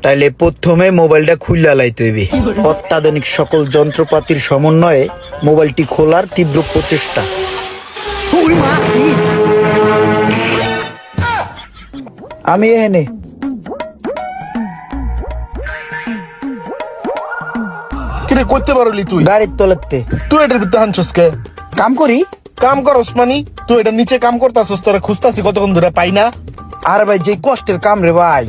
তাইলে প্রথমে মোবাইলটা খুললা লাইতে হইবে। অত্যাধুনিক সকল যন্ত্রপাতির সমন্বয়ে মোবাইলটি খোলার তীব্র প্রচেষ্টা। ওরে মা, কি? আমি এনে কিরে করতে পারলি তুই? গাড়ির তলাতে তুই এটার ভিতরে হানছস কে? কাম করি। কাম করস মানি? তুই এটা নিচে কাম করতাছস, তোরা খুঁজতাছি কতক্ষণ ধরে পাই না। আর ভাই যে কষ্টের কাম রে ভাই,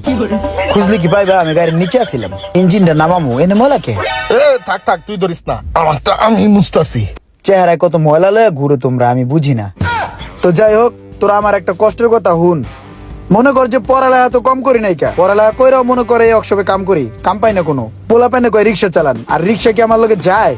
খুঁজলি কি ভাই? ভাই আমি গাড়ির নিচে আছিলাম, ইঞ্জিনটা নামামু এনে ময়লাকে। এ থাক থাক, তুই ধরিস না, আমারটা আমি মুছতাছি। চেহারায় কত ময়লা লয়ে ঘুরো তোমরা, আমি বুঝি না। তো যাই হোক, তোরা আমার একটা কষ্টের কথা হুন। মনে কর যে পড়ালেখা তো কম করি নাই কা, পড়ালেখা কইরাও মনে করে ওয়ার্কশপে কাম করি, কাম পাই না কোনো। পোলা পাই না কয় রিক্সা চালান, আর রিক্সা কি আমার লগে যায়?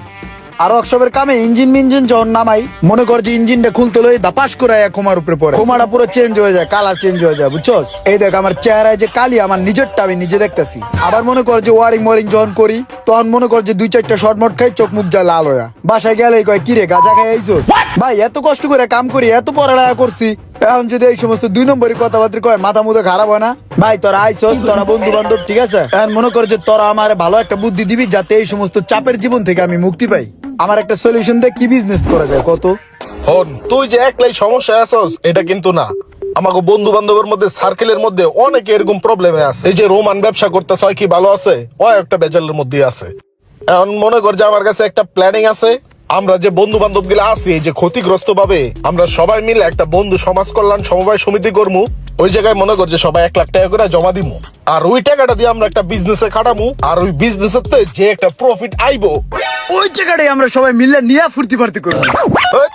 আর ওয়ার্কশপের কামে ইঞ্জিন মিঞ্জিন যখন নামাই, মনে কর যে ইঞ্জিনটা খুলতে লই দাপাস করে খোমার উপরে পড়ে, খোমাটা পুরো চেঞ্জ হয়ে যায়, কালার চেঞ্জ হয়ে যায়, বুঝছস? এই দেখ আমার চেহারায় যে কালি, আমার নিজেরটা আমি নিজে দেখতেছি। আবার মনে কর যে ওয়ারিং মোয়ারিং যখন করি, তখন মনে কর যে 2-4টা শর্ট মোট খাই, চোখ মুখ যায় লাল হয়ে। বাসায় গেলে কয় কিরে গাঁজা খাই আইছস? ভাই এত কষ্ট করে কাম করি, এত পড়ালেখা করছি, এখন যদি এই সমস্ত 2 নম্বরই কথাবার্তা কয়, মাথা মুথা খারাপ হয় না? ভাই তোরা আইছস, তোরা বন্ধু বান্ধব, ঠিক আছে? এখন মনে কর যে তোরা আমার ভালো একটা বুদ্ধি দিবি, যাতে এই সমস্ত চাপের জীবন থেকে আমি মুক্তি পাই। আমার একটা সলিউশন দে, কি বিজনেস করা যায় কত? হন, তুই যে একলাই সমস্যা আছস এটা কিন্তু না। আমাকে বন্ধু বান্ধবের মধ্যে, সার্কেলের মধ্যে অনেকে এরকম প্রবলেমে আছে। এই যে রোমান ব্যবসা করতেছ, হয় কি ভালো আছে? ও একটা বেজালের মধ্যে আছে। এখন মনে কর যে আমার কাছে একটা প্ল্যানিং আছে। আমরা যে বন্ধু বান্ধব গুলা আছি, এই যে ক্ষতিগ্রস্ত ভাবে আমরা সবাই মিলে একটা বন্ধু সমাজ কল্যাণ সমবায় সমিতি করমু। ওই জায়গায় মনে কর যে সবাই 1 লাখ টাকা করে জমা দিমু, আর ওই টাকাটা দিয়ে আমরা একটা বিজনেসে খাটামু, আর ওই বিজনেসের যে একটা প্রফিট আইবো, ওই জায়গাটাই আমরা সবাই মিলে নিয়ে ফুর্তি ফার্তি করবো।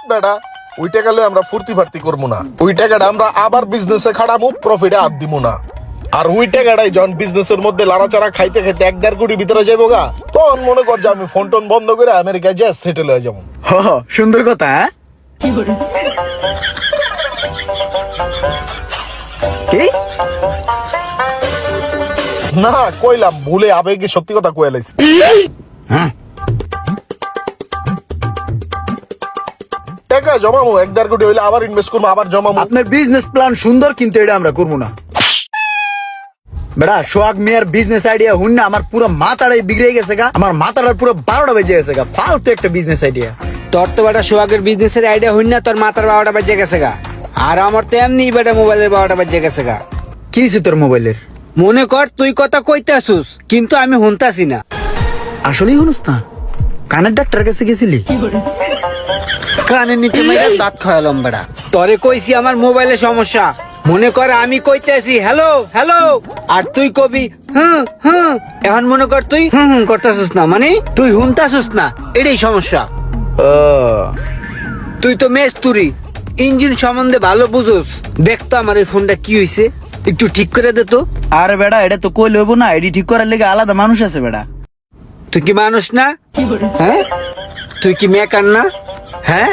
বেটা ওই টাকা লয়ে আমরা ফুর্তি ফার্তি করবো না। ওই টাকাটা আমরা আবার বিজনেসে খাটামু, প্রফিটে হাত দিব না। আর ওই টাকাটাই যখন বিজনেসের মধ্যে লাড়াচাড়া খাইতে খাইতে 1-1.5 কোটি ভিতরে যাবো গা, তখন মনে কর যে আমি ফোন টোন বন্ধ করে আমেরিকায় যা সেটেল হয়ে যাবো। সুন্দর কথা, হ্যাঁ? কি না কইলাম, ভুলে আবেগে সত্যি কথা কয়ে লাইছি। টাকা জমামু 1-1.5 কোটি হইলে আবার ইনভেস্ট করবো, আবার জমামু। আপনার বিজনেস প্ল্যান সুন্দর, কিন্তু এটা আমরা করবো না। বেড়া সোহাগ মিয়ার বিজনেস আইডিয়া হুন না, আমার পুরো মাথাটাই বিগড়ে গেছে গা, আমার মাথাটার পুরো 12টা বেজে গেছে গা। ফালতু একটা বিজনেস আইডিয়া। তোর তো বেটা সোহাগের বিজনেসের আইডিয়া হইন না, তোর মাথার 12টা বাজে গেছে গা। আর আমার তো এমনি বেটা মোবাইলের 12টা বাজে গেছে গা। কি হয়েছে তোর মোবাইলের? মনে কর তুই কথা কইতে আসুস, কিন্তু আমি শুনতাছি না। আসলেই শুনুস না? কানের ডাক্তার কাছে গেছিলি? কানের নিচে মেরে দাঁত খাওয়ালাম বেটা। তরে কইছি আমার মোবাইলের সমস্যা। মনে কর আমি কইতেছি হ্যালো হ্যালো, আর তুই কবি হুম হুম। এখন মনে কর তুই হুম হুম করতেছিস না, মানে তুই শুনতাছিস না, এটাই সমস্যা। তুই তো মেস্তুরি, ইঞ্জিন সম্বন্ধে ভালো বুঝোস। দেখতো আমার এই ফোনটা কি হইছে, একটু ঠিক করে দে তো। আরে বেড়া, এটা তো কই লইব না, এডি ঠিক করার লেগে আলাদা মানুষ আছে বেড়া। তুই কি মানুষ না? হ্যাঁ, তুই কি মেকার না? হ্যাঁ,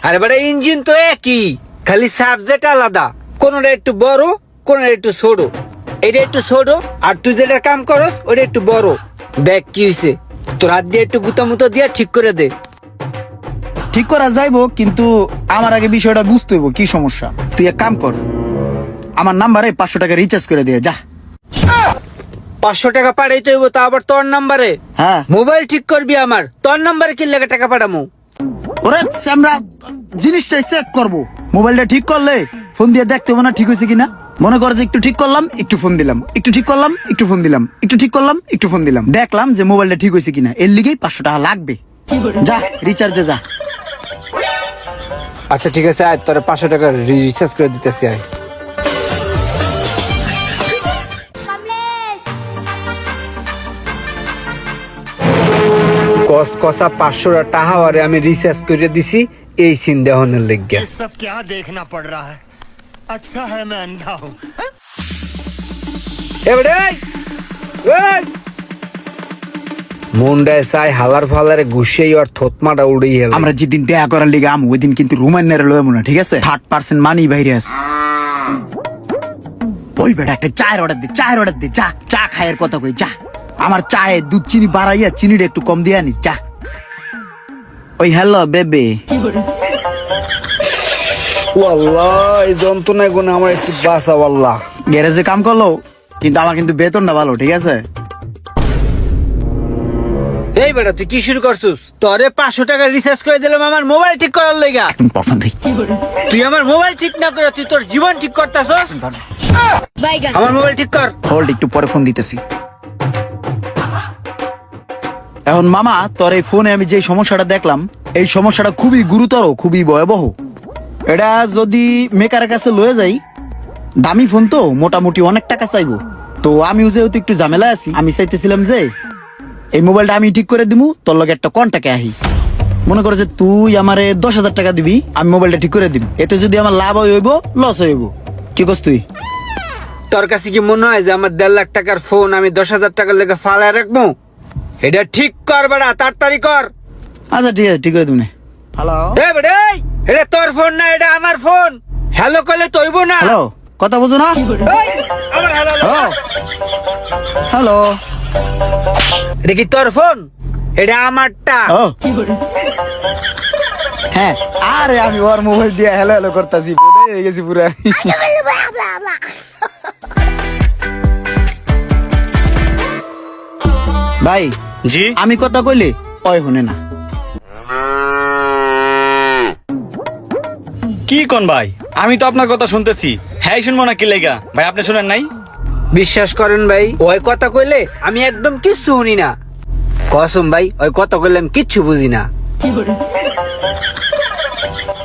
আরে বেটা ইঞ্জিন তো একই, খালি সাবজেক্ট আলাদা। কোনটা একটু বড়, কোনটা একটু ছোট। এটা একটু ছোট, আর তুই যেটা কাম করস ওটা একটু বড়। দেখ কি হইছে, তোর হাত দিয়ে একটু গুতামুতো দিয়ে ঠিক করে দে। ঠিক করা যাইবো, কিন্তু আমার আগে বিষয়টা বুঝতে হইব কি সমস্যা। তুই এক কাম কর, আমার নাম্বারে 500 টাকা রিচার্জ করে দিয়ে যা। 500 টাকা পাঠাইতে হইব, তা আবার তোর নাম্বারে? হ্যাঁ। মোবাইল ঠিক করবি আমার, তোর নাম্বারে কি লাগে টাকা পাঠামু? ওরে আমরা জিনিসটা চেক করবো। মোবাইলটা ঠিক করলে ফোন দিয়ে দেখতে হবে না ঠিক হয়েছে কিনা। মনে কর যে একটু ঠিক করলাম, একটু ফোন দিলাম, একটু ঠিক করলাম, একটু ফোন দিলাম, একটু ঠিক করলাম, একটু ফোন দিলাম, দেখলাম যে মোবাইলটা ঠিক হয়েছে কিনা। এর লিগেই 500 টাকা লাগবে। যা রিচার্জে যা। আচ্ছা ঠিক আছে, আয় তোর 500 টাকা রিচার্জ করে দিতেছি। আয় কস কসা 500 টাকা আরে আমি রিচার্জ করে দিছি এই সিন দেহনের লাগিয়া। ये सब क्या देखना पड़ रहा है? अच्छा है मैं अंधा हूँ। মুন্ডায় চাই হালার ফালারে ঘুষেই আর থতমাটা উড়েই গেল। আমরা যেদিন দেখা করার লিগে আম, ওই দিন কিন্তু রোমান্যারে লয় মনে, ঠিক আছে? 30% মানি বাইরে আছে। ওই বেটা একটা চায়ের অর্ডার দে, চায়ের অর্ডার দে, যা। চা খায়ের কথা কই, যা। আমার চায়ে দুধ চিনি বাড়াইয়া চিনিটা একটু কম দিয়ে আনিস, যা। ওই হ্যালো বেবে। ওয়াল্লাহ এই যন্ত্রণায় গুণ আমার একটু বাঁচা। ওয়াল্লাহ গ্যারেজে কাম করলো, কিন্তু আমার কিন্তু বেতনটা ভালো, ঠিক আছে? এই বেটা তুই কি শুরু করছিস? তোরে 500 টাকা রিচার্জ করে দিলাম আমার মোবাইল ঠিক করার লেগা। তুই আমার মোবাইল ঠিক না করে তুই তোর জীবন ঠিক করতাছস। আমার মোবাইল ঠিক কর। হোল্ড, একটু পরে ফোন দিতেছি। এখন মামা, তোর এই ফোনে আমি যে সমস্যাটা দেখলাম, এই সমস্যাটা খুবই গুরুতর, খুবই ভয়াবহ। এটা যদি মেকারের কাছে লয়ে যাই, দামি ফোন তো মোটামুটি অনেক টাকা চাইবো। তো আমিও যেহেতু একটু ঝামেলা আছি, আমি চাইতেছিলাম যে এই মোবাইলটা আমি ঠিক করে দিমু, তোর লগে একটা কন্টাক্টে আহি। মনে করে যে তুই আমারে 10,000 টাকা দিবি, আমি মোবাইলটা ঠিক করে দিম। এতে যদি আমার লাভ হইব লস হইব, কি করছ তুই? তোর কাছে কি মনে হয় যে আমার 1.5 লাখ টাকার ফোন আমি 10,000 টাকার লেগে ফালায় রাখবো? এটা ঠিক কর বেটা, তাড়াতাড়ি কর। আচ্ছা ঠিক আছে, ঠিক করে দিবি। হ্যালো এটা তোর ফোন না, এটা আমার ফোন। হ্যালো করলে তৈব না। হ্যালো, কথা বুঝো না? এই, আমার হ্যালো হ্যালো হ্যালো। এটা কি তোর ফোন? এটা আমারটা। ও হ্যাঁ, আরে আমি ওর মোবাইল দিয়ে হ্যালো হ্যালো করতেছি, হয়ে গেছি পুরা। ভাই জি আমি কথা কইলে ওই শুনে না। কি কোন ভাই? আমি তো আপনার কথা শুনতেছি। হ্যাঁ শুনবো না কি লেগা ভাই? আপনি শুনেন নাই? বিশ্বাস করেন ভাই, ওই কথা কইলে আমি একদম কিচ্ছু শুনি না। কসম ভাই, ওই কথা কইলে আমি কিচ্ছু বুঝি না।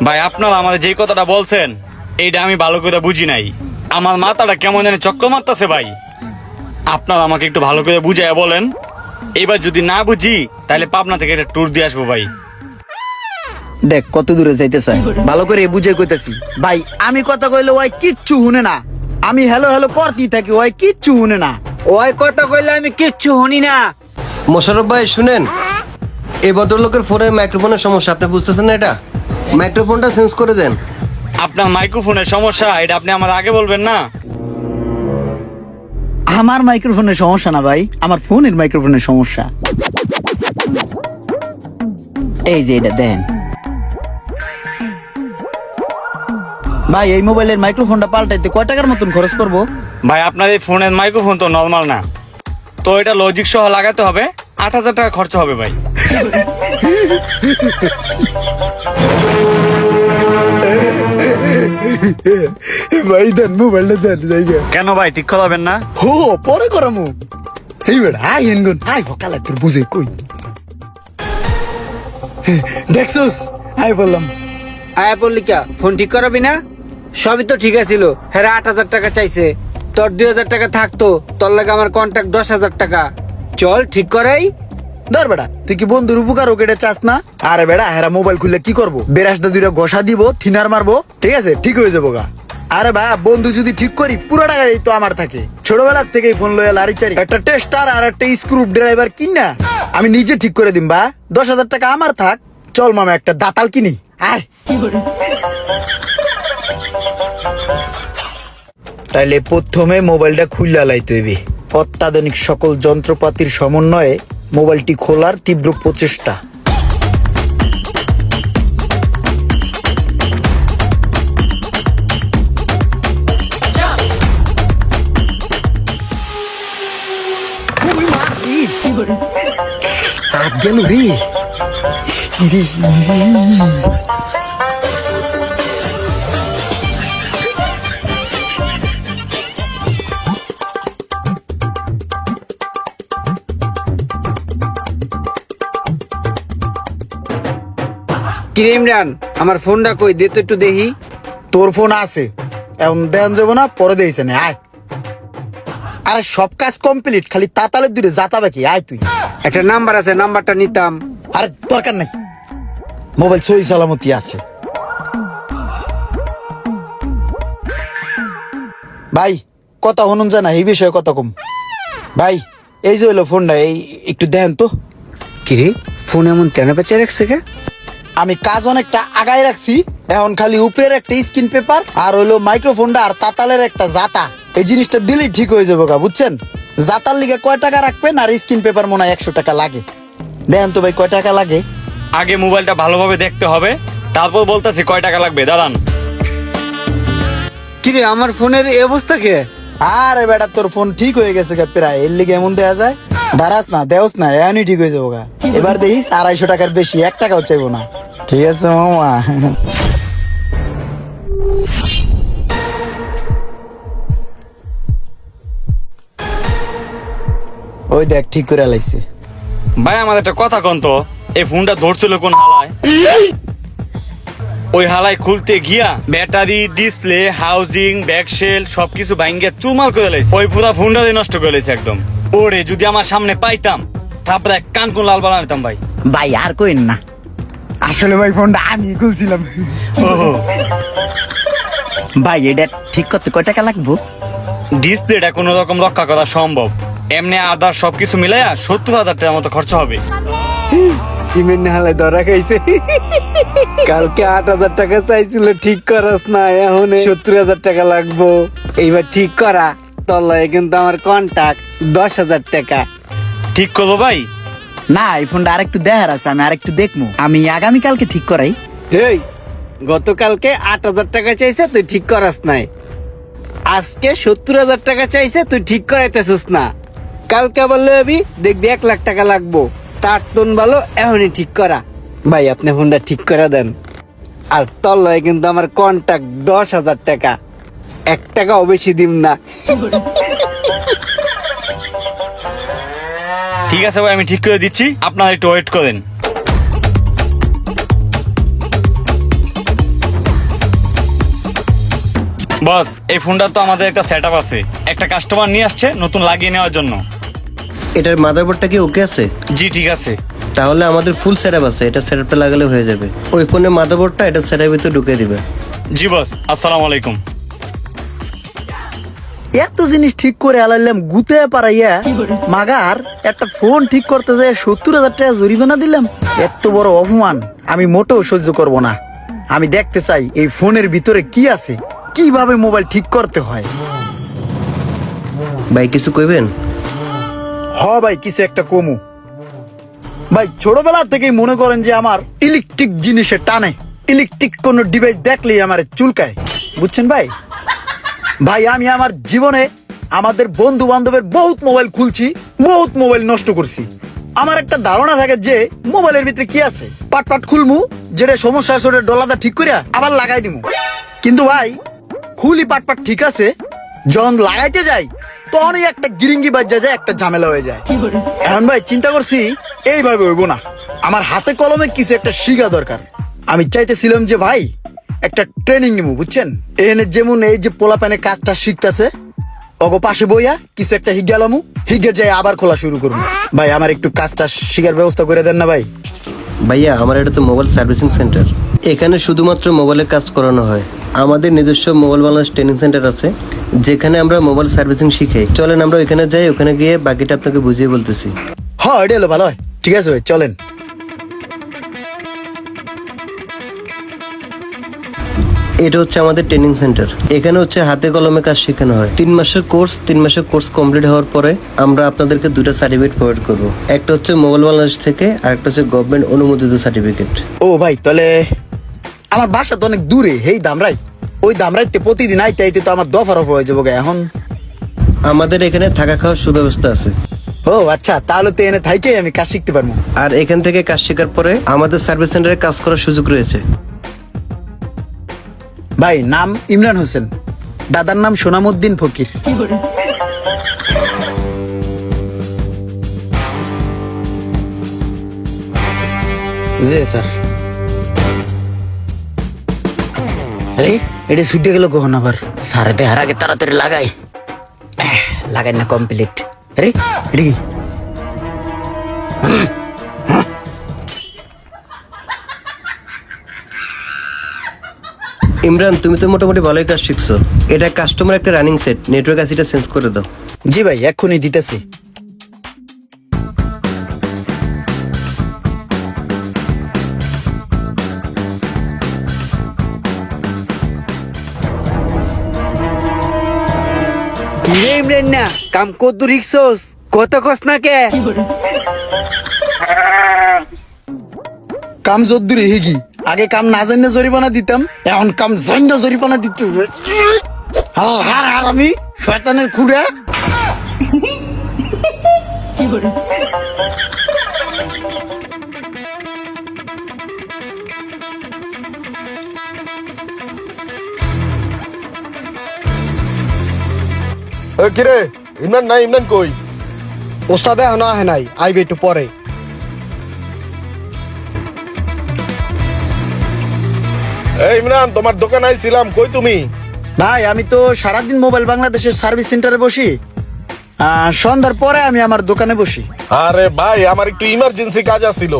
ভাই আপনারা আমার যেই কথাটা বলছেন এইটা আমি ভালো করে বুঝি নাই। আমার মাথাটা কেমন জানি চক্কর মারতেছে ভাই। আপনারা আমাকে একটু ভালো করে বুঝাইয়া বলেন। এবার যদি না বুঝি তাহলে পাবনা থেকে একটা ট্যুর দিয়ে আসবো ভাই। দেখ কত দূরে যাইতে চাই, ভালো করে বুঝে কইতাছি ভাই। আমি কথা কইলে ওই কিচ্ছু শুনে না, আমি হ্যালো হ্যালো করতেই থাকি, ওই কিচ্ছু শুনে না। ওই কথা কইলে আমি কিচ্ছু শুনি না। মোশাররফ ভাই শুনেন, এই ভদ্রলোকের ফোনে মাইক্রোফোনের সমস্যা, আপনি বুঝতেছেন না? এটা মাইক্রোফোনটা চেঞ্জ করে দেন। আপনার মাইক্রোফোনের সমস্যা এটা আপনি আমার আগে বলবেন না? আমার মাইক্রোফোনের সমস্যা না ভাই, আমার ফোনের মাইক্রোফোনের সমস্যা। এই যে এটা দেন ভাই, এই মোবাইলের মাইক্রোফোনটা পাল্টাইতে কয় টাকার মতন খরচ পড়বো? ভাই আপনার এই ফোনের মাইক্রোফোন তো নর্মাল না, তো এটা লজিক সহ লাগাতে হবে। 8,000 টাকা খরচ হবে ভাই। ভাই দেন মোবাইলটা দেন জায়গা। কেন ভাই ঠিক করাবেন না? হো পরে করামু। এই বেড়া হাই হেনগুন হাই হকালা তোর বুঝে কই দেখছস? হাই বললাম। আয়া বললি কা ফোন ঠিক করাবি না? সবই তো ঠিক আছিল। হ্যাঁ 8,000 টাকা চাইছে, তোর 2,000 টাকা থাকতো, তোর লাগে আমার কন্ট্যাক্ট 10,000 টাকা। চল ঠিক করাই। ধর বেড়া, তুই কি বন্ধুর উপকার ওকে চাস না? আরে বেড়া, হেরা মোবাইল খুললে কি করবো? বেরাসটা দুইটা ঘষা দিব, থিনার মারবো, ঠিক আছে ঠিক হয়ে যাবো গা। আরে ভাই, বন্ধু যদি ঠিক করি পুরো টাকাই তো আমার থাকে। ছোটবেলার থেকেই ফোন লয়ে লারি চারি, একটা টেস্টার আর একটা স্ক্রু ড্রাইভার কিনা আমি নিজে ঠিক করে দিম। বা 10,000 টাকা আমার থাক। চল মামা একটা দাতাল কিনি, আয়। তাইলে প্রথমে মোবাইলটা খুললা লাইতে হইবে। অত্যাধুনিক সকল যন্ত্রপাতির সমন্বয়ে মোবাইলটি খোলার তীব্র প্রচেষ্টা। হাত গেল রে। কি রে ইমরান, আমার ফোনটা কই দে তো একটু দেখি। তোর ফোন আছে, এখন দেন যাবো না, পরে দিয়েছে না। আয়, আরে সব কাজ কমপ্লিট, খালি তাতালের দূরে যাতা বাকি। আয় তুই। একটা নাম্বার আছে, নাম্বারটা নিতাম। আরে দরকার নাই, মোবাইল সহি সালামতি আছে। ভাই কথা হনুন যায় না, এই বিষয়ে কথা কম। ভাই এই যে হইলো ফোনটা, এই একটু দেন তো। কি রে, ফোন এমন কেন বেঁচে রাখছে কে? আমি কাজ অনেকটা আগায় রাখছি, এখন খালি উপরের একটা স্ক্রিন পেপার আর হইলো মাইক্রোফোনটা আর তাতালের একটা জাতা, এই জিনিসটা দিলেই ঠিক হয়ে যাবো গা, বুঝছেন? জাতার লিগে কয় টাকা রাখবেন আর স্ক্রিন পেপার মনে হয় 100 টাকা লাগে। দেন তো ভাই কয় টাকা লাগে? আগে মোবাইলটা ভালোভাবে দেখতে হবে, তারপর বলতেছি কয় টাকা লাগবে। দাঁড়ান। কি রে, আমার ফোনের এই অবস্থা কে? আরে বেটা, তোর ফোন ঠিক হয়ে গেছে গা প্রায়, এর লিগে এমন দেয়া যায়? দাঁড়াস না, দেওস না, এমনই ঠিক হয়ে যাবো গা। এবার দেখিস 250 টাকার বেশি 1 টাকাও চাইবো না, ঠিক আছে মামা? ওই দেখ ঠিক করে লাইছে। ভাই আমাদের একটা কথা কন তো, এই ফোনটা ধরছিল কোন হালায়? ওই হালাই খুলতে গিয়া ব্যাটারি, ডিসপ্লে, হাউজিং, ব্যাকশেল সবকিছু ভাঙ্গে চুরমার করে লাইছে। ওই পুরো ফোনটা নষ্ট করে লাইছে একদম। ওরে যদি আমার সামনে পাইতাম তারপরে কান কোন লাল বানা নিতাম ভাই। ভাই আর কইন না, আসলে ভাই ফোনটা আমি খুলছিলাম। ওহো, ভাই এটা ঠিক করতে কয় টাকা লাগবো? ডিসপ্লেটা কোনো রকম রক্ষা করা সম্ভব, এমনি আদার সবকিছু মিলাইয়া 70,000 টাকার মতো খরচা হবে। কিমেন হালাই ধরা খাইছে। কালকে 8,000 টাকা চাইছিল ঠিক করাস না, এখন 70,000 টাকা লাগবো। এইবার ঠিক করা তোর লয়ে কিন্তু আমার কন্টাক্ট 10,000 টাকা। ঠিক করবো ভাই? না, এই ফোনটা আরেকটু দেখার আছে, আমি আরেকটু দেখবো। আমি আগামীকালকে ঠিক করাই। এই গতকালকে 8,000 টাকা চাইছে, তুই ঠিক করাস নাই। আজকে 70,000 টাকা চাইছে, তুই ঠিক করাইতেছিস না। কালকে আবার লবি দেখবি 1 লাখ টাকা লাগবো। তার তোন ভালো এখনই ঠিক করা। ভাই আপনি ফোনটা ঠিক করে দেন। আর তোর লয় কিন্তু আমার কন্টাক্ট 10,000 টাকা, 1 টাকাও বেশি দিম না। ঠিক আছে ভাই, আমি ঠিক করে দিচ্ছি, আপনারা একটু ওয়েট করেন। বস, এই ফোনটা তো আমাদের একটা সেটআপ আছে, একটা কাস্টমার নিয়ে আসছে নতুন লাগিয়ে নেওয়ার জন্য। এটার মাদারবোর্ডটা কি ওকে আছে? জি ঠিক আছে। তাহলে আমাদের ফুল সেটআপ আছে, এটা সেটআপটা লাগালে হয়ে যাবে। ওই ফোনের মাদারবোর্ডটা এটা সেটআপের ভিতরে ঢুকিয়ে দিবে। জি বস, আসসালামু আলাইকুম। এত জিনিস ঠিক করে আলাইলাম, গুতে পারাইয়া মাগার একটা ফোন ঠিক করতে যায় 70,000 টাকা জরিমানা দিলাম। এত বড় অপমান আমি মোটেও সহ্য করব না। আমি দেখতে চাই এই ফোনের ভিতরে কি আছে, কিভাবে মোবাইল ঠিক করতে হয়। ভাই কিছু কইবেন? ভাই কিছু একটা কমু। ভাই ছোটবেলা থেকেই মনে করেন যে আমার ইলেকট্রিক জিনিসে টানে, ইলেকট্রিক কোন ডিভাইস দেখলেই আমার চুলকায়, বুঝছেন ভাই? ভাই আমি আমার জীবনে আমাদের বন্ধু বান্ধবের বহুত মোবাইল খুলছি, বহুত মোবাইল নষ্ট করছি। আমার একটা ধারণা থাকে যে মোবাইলের ভিতরে কি আছে, পাট পাট খুলমু, যেটা সমস্যা আছে ওটা ডলাটা ঠিক করিয়া আবার লাগাই দিমু। কিন্তু ভাই খুলি পাট পাট ঠিক আছে, যখন লাগাইতে যাই তখনই একটা গিরিঙ্গি বাজ্যা যায়, একটা ঝামেলা হয়ে যায়। এখন ভাই চিন্তা করছি এইভাবে হইব না, আমার হাতে কলমে কিছু একটা শিখা দরকার। আমি চাইতেছিলাম যে ভাই একটা ট্রেনিং নিবো, বুঝছেন? এখানে যেমন এই যে পোলা প্যানে কাজটা শিখতেছে, অগো পাশে বইয়া কিছু একটা হিগালামু, হিগে যাই আবার খোলা শুরু করবো। ভাই আমার একটু কাজটা শিখার ব্যবস্থা করে দেন না ভাই। ভাইয়া আমার এটা তো মোবাইল সার্ভিসিং সেন্টার, এখানে শুধুমাত্র মোবাইলের কাজ করানো হয়। আমাদের নিজস্ব মোবাইল বাংলাদেশ ট্রেনিং সেন্টার আছে, যেখানে আমরা মোবাইল সার্ভিসিং শিখাই। চলেন আমরা ওইখানে যাই, ওখানে গিয়ে বাকিটা আপনাকে বুঝিয়ে বলতেছি। হ্যাঁ এটা হলো ভালো হয়, ঠিক আছে ভাই চলেন। এটা হচ্ছে আমাদের ট্রেনিং সেন্টার, এখানে হচ্ছে হাতে কলমে কাজ শেখানো হয়। 3 মাসের কোর্স, 3 মাসের কোর্স কমপ্লিট হওয়ার পরে আমরা আপনাদেরকে 2টা সার্টিফিকেট প্রোভাইড করবো। একটা হচ্ছে মোবাইল বাংলাদেশ থেকে, আর একটা হচ্ছে গভর্নমেন্ট অনুমোদিত সার্টিফিকেট। ও ভাই তাহলে আমার বাসা তো অনেক দূরে, হেই দামরাই, ওই দামরাইতে প্রতিদিন আইতে আইতে তো আমার দফা রফা হয়ে যাবো গে। এখন আমাদের এখানে থাকা খাওয়ার সুব্যবস্থা আছে। ও আচ্ছা, তাহলে তো এনে থাইকে আমি কাজ শিখতে পারবো। আর এখান থেকে কাজ শেখার পরে আমাদের সার্ভিস সেন্টারে কাজ করার সুযোগ রয়েছে। ভাই নাম ইমরান হোসেন, দাদার নাম সোনামুদ্দিন ফকির। জি স্যার। আরে এটা ছুটে গেল কখন আবার? স্যার দেহার আগে তাড়াতাড়ি লাগাই, লাগাই না কমপ্লিট। আরে এটা কি? ইমরান তুমি তো মোটামুটি ভালোই কাজ শিখছো। এটা কাস্টমার একটা রানিং সেট, নেটওয়ার্ক আছে, এটা চেঞ্জ করে দাও। জি ভাই এক্ষুনি দিতেছি। কিরে ইমরান না কাম কত রিক্সোস, কত কস না কে? কাম জোদ্দুরি হিগি, আগে কাম না জানলে জরিমানা দিতাম, এখন কাম জানলে জরিমানা দিতে হবে। হার আমি শয়তানের খুঁড়া। কিরে ইমরান নাই, ইমরান কই? ওস্তাদ এখনো আহে নাই, আইবে একটু পরে। এই ইমরান, তোমার দোকানে আইছিলাম, কই তুমি? ভাই আমি তো সারাদিন মোবাইল বাংলাদেশের সার্ভিস সেন্টারে বসি, সন্ধ্যার পরে আমি আমার দোকানে বসি। আরে ভাই, আমার একটু ইমার্জেন্সি কাজ আছিল।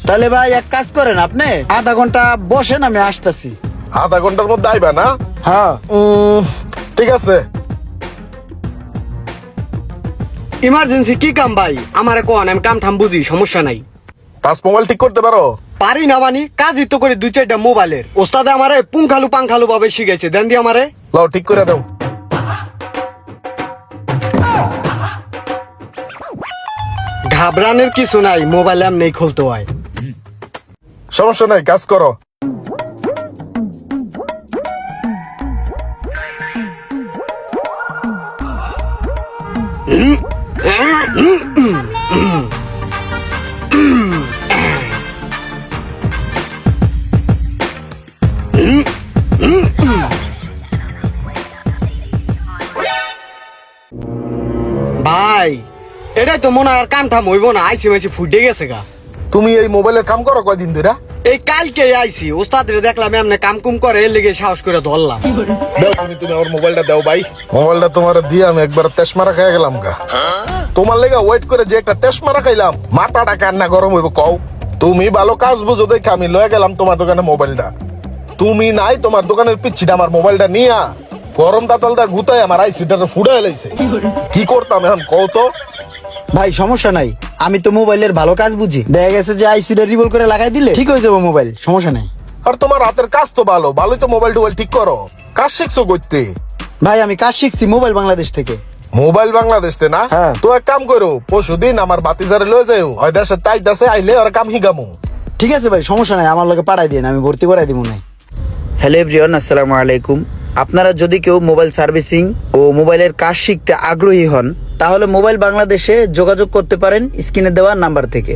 তাহলে ভাই এক কাজ করেন, আপনি আধা ঘন্টা বসেন, আমি আসতেছি। আধা ঘন্টার মধ্যে আইবা না? হ্যাঁ ঠিক আছে। ইমার্জেন্সি কি কাম ভাই? আমারে কোন, আমি কাম ঠাম বুঝি, সমস্যা নাই। টাচ মোবাইল ঠিক করতে পারো? পারি না মানি, কাজই তো করে 2-4টা মোবাইলের। ওস্তাদ আমারে পুঙ্খালু পাংখালু ভাবে শিখাইছে, দেন দি আমারে। লাও ঠিক করে দাও। ঘাবড়ানোর কিছু নাই, মোবাইল এমনি খুলতে হয়। সমস্যা নাই, কাজ করো। ভাই এটাই তো মনে হয় আর কাম ঠাম হইব না, আইসি মাইসি ফুটে গেছে গা। তুমি এই মোবাইলের কাম করো কয়দিন ধরে? এই কালকে আইসি, ওস্তাদের দেখলাম এমনি কাম কুম করে, এর লেগে সাহস করে ধরলাম। দাও তুমি আমার মোবাইলটা দাও ভাই। মোবাইলটা তোমার দিয়ে আমি একবার তেশমারা খাই গেলাম গা। তোমার লেগে ওয়েট করে যে একটা তেশমারা খাইলাম, মাথাটা কান্না গরম হইব কও। তুমি ভালো কাজ বুঝো দেখে আমি লয়ে গেলাম তোমার দোকানে মোবাইলটা। তুমি নাই, তোমার দোকানের পিচ্ছিটা আমার মোবাইলটা নিয়া গরম দাতালটা গুতায় আমার আইসিটা ফুড়াই লাইছে। কি করতাম এখন কও তো? ভাই সমস্যা নাই, আমি তো মোবাইলের ভালো কাজ বুঝি। দেখা গেছে যে আইসিটা রিভল করে লাগাই দিলে ঠিক হয়ে যাবো মোবাইল, সমস্যা নাই। আর তোমার হাতের কাজ তো ভালো, ভালোই তো মোবাইল টোবাইল ঠিক করো। কাজ শিখছো করতে? ভাই আমি কাজ শিখছি মোবাইল বাংলাদেশ থেকে। মোবাইল বাংলাদেশতে না? হ্যাঁ। তো এক কাম করো, পরশুদিন আমার বাতিজারে লয়ে যাও, ওই দেশে তাই দেশে আইলে আর কাম হিগামু। ঠিক আছে ভাই, সমস্যা নাই, আমার লোকে পাঠাই দিন, আমি ভর্তি করাই দিব না। হ্যালো এভরিওয়ান, আসসালামু আলাইকুম। আপনারা যদি কেউ মোবাইল সার্ভিসিং ও মোবাইলের কাজ শিখতে আগ্রহী হন, তাহলে মোবাইল বাংলাদেশে যোগাযোগ করতে পারেন স্ক্রিনে দেওয়া নাম্বার থেকে।